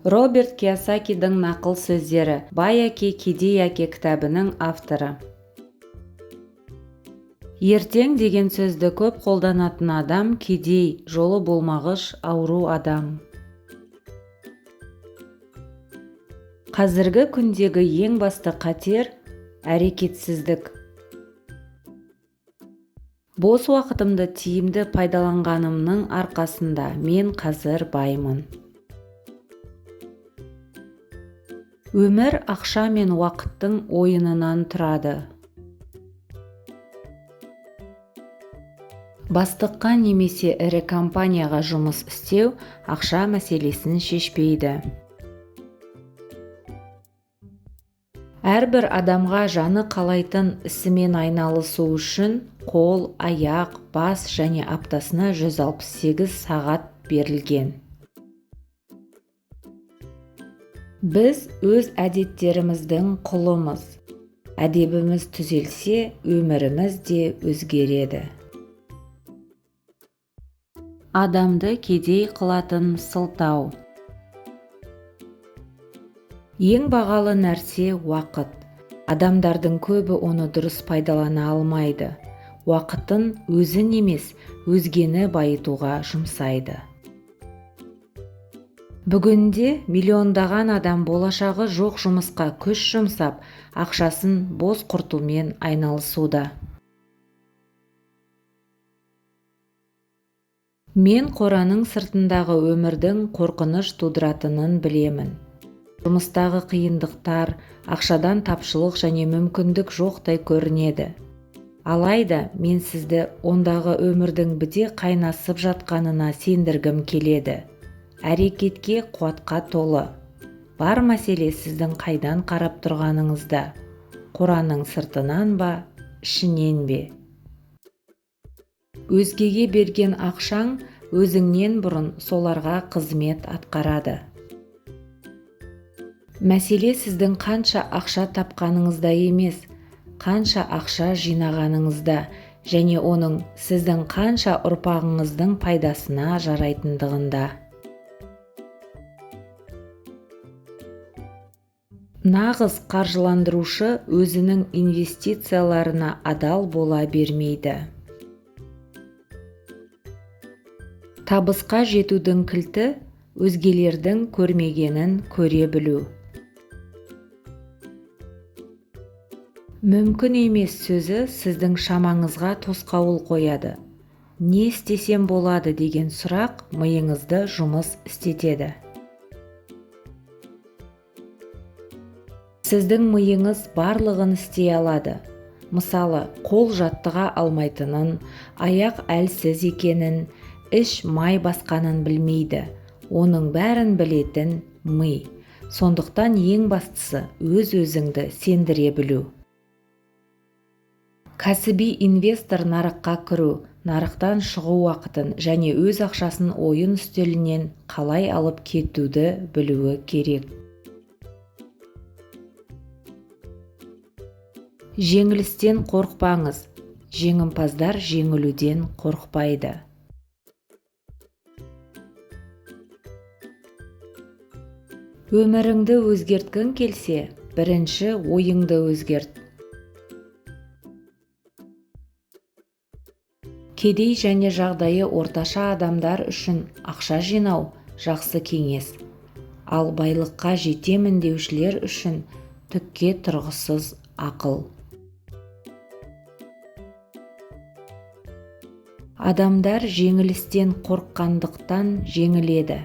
Роберт Кийосакидің нақыл сөздері, Бай әке, кедей әке кітабының авторы. Ертең деген сөзді көп қолданатын адам кедей, жолы болмағыш, ауру адам. Қазіргі күндегі ең басты қатер – әрекетсіздік. Бос уақытымды тиімді пайдаланғанымның арқасында мен қазір баймын. Өмір ақша мен уақыттың ойынынан тұрады. Бастыққа немесе ірі компанияға жұмыс істеу ақша мәселесін шешпейді. Әрбір адамға жаны қалайтын ісімен айналысу үшін қол, аяқ, бас және аптасына 168 сағат берілген. Біз өз әдеттеріміздің құлымыз. Әдебіміз түзелсе, өміріміз де өзгереді. Адамды кедей қылатын сылтау. Ең бағалы нәрсе уақыт. Адамдардың көбі оны дұрыс пайдалана алмайды. Уақытын өзін емес, өзгені байытуға жұмсайды. Бүгінде миллиондаған адам болашағы жоқ жұмысқа күш жұмсап, ақшасын бос құртумен айналысуда. Мен қораның сыртындағы өмірдің қорқыныш тудыратынын білемін. Жұмыстағы қиындықтар, ақшадан тапшылық және мүмкіндік жоқтай көрінеді. Алайда мен сізді ондағы өмірдің біте қайнасып жатқанына сендіргім келеді. Әрекетке қуатқа толы. Бар мәселе сіздің қайдан қарап тұрғаныңызда. Қораның сыртынан ба, ішінен бе? Өзгеге берген ақшаң өзіңнен бұрын соларға қызмет атқарады. Мәселе сіздің қанша ақша тапқаныңызда емес, қанша ақша жинағаныңызда және оның сіздің қанша ұрпағыңыздың пайдасына жарайтындығында. Нағыз қаржыландырушы өзінің инвестицияларына адал бола бермейді. Табысқа жетудің кілті өзгелердің көрмегенін көре білу. Мүмкін емес сөзі сіздің шамаңызға тосқауыл қояды. Не істесем болады деген сұрақ миыңызды жұмыс істетеді. Сіздің миыңыз барлығын істей алады. Мысалы, қол жаттыға алмайтынын, аяқ әлсіз екенін, іш май басқанын білмейді. Оның бәрін білетін ми. Сондықтан ең бастысы өз-өзіңді сендіре білу. Кәсіби инвестор нарыққа кіру, нарықтан шығу уақытын және өз ақшасын ойын үстелінен қалай алып кетуді білуі керек. Жеңілістен қорықпаңыз. Жеңімпаздар жеңілуден қорықпайды. Өміріңді өзгерткің келсе, бірінші ойыңды өзгерт. Кедей және жағдайы орташа адамдар үшін ақша жинау жақсы кеңес. Ал байлыққа жетемін деушілер үшін түкке тұрғысыз ақыл. Адамдар жеңілістен қорыққандықтан жеңіледі.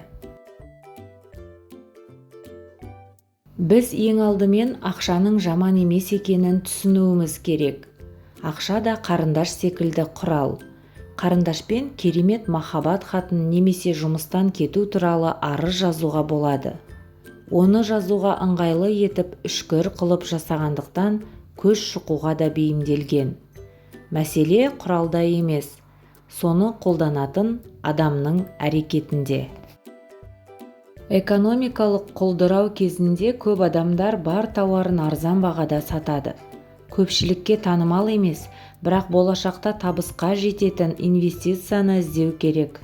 Біз ең алдымен ақшаның жаман емес екенін түсінуіміз керек. Ақша да қарындаш секілді құрал. Қарындашпен керемет махаббат хатын немесе жұмыстан кету туралы арыз жазуға болады. Оны жазуға ыңғайлы етіп үшкір қылып жасағандықтан көз шұқуға да бейімделген. Мәселе құралда емес, соны қолданатын адамның әрекетінде. Экономикалық құлдырау кезінде көп адамдар бар тауарын арзан бағада сатады. Көпшілікке танымал емес, бірақ болашақта табысқа жететін инвестицияны іздеу керек.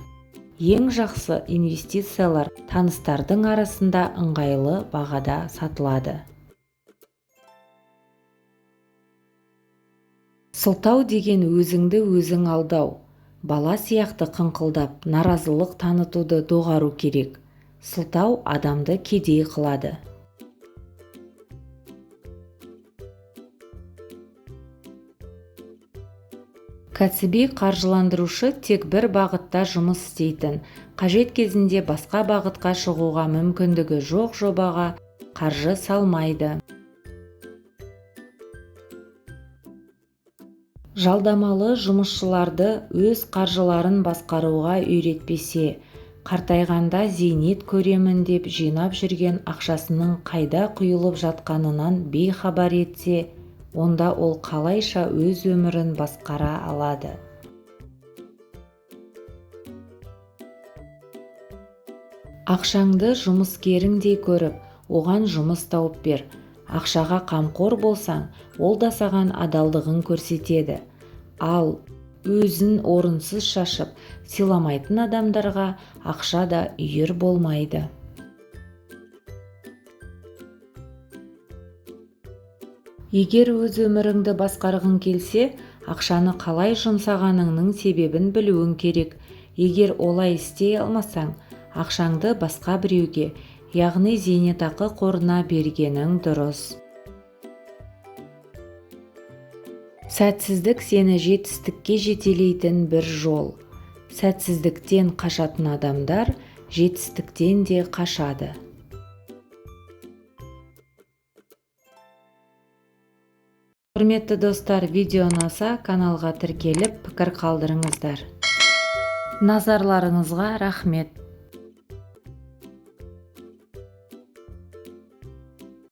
Ең жақсы инвестициялар таныстардың арасында ыңғайлы бағада сатылады. Сылтау деген өзіңді өзің алдау. Бала сияқты қыңқылдап, наразылық танытуды доғару керек. Сылтау адамды кедей қылады. Кәсіби қаржыландырушы тек бір бағытта жұмыс істейтін, қажет кезінде басқа бағытқа шығуға мүмкіндігі жоқ жобаға қаржы салмайды. Жалдамалы жұмысшыларды өз қаржыларын басқаруға үйретпесе, қартайғанда зейнет көремін деп жинап жүрген ақшасының қайда құйылып жатқанынан бейхабар етсе, онда ол қалайша өз өмірін басқара алады. Ақшаңды жұмыскеріңдей көріп, оған жұмыс тауып бер. Ақшаға қамқор болсаң, ол да саған адалдығын көрсетеді. Ал өзін орынсыз шашып, сыйламайтын адамдарға ақша да үйір болмайды. Егер өз өміріңді басқарғың келсе, ақшаны қалай жұмсағаныңның себебін білуің керек. Егер олай істей алмасаң, ақшаңды басқа біреуге, яғни зейнетақы қорына бергенің дұрыс. Сәтсіздік сені жетістікке жетелейтін бір жол. Сәтсіздіктен қашатын адамдар жетістіктен де қашады. Құрметті достар, видео ұнаса, каналға тіркеліп пікір қалдырыңыздар. Назарларыңызға рахмет.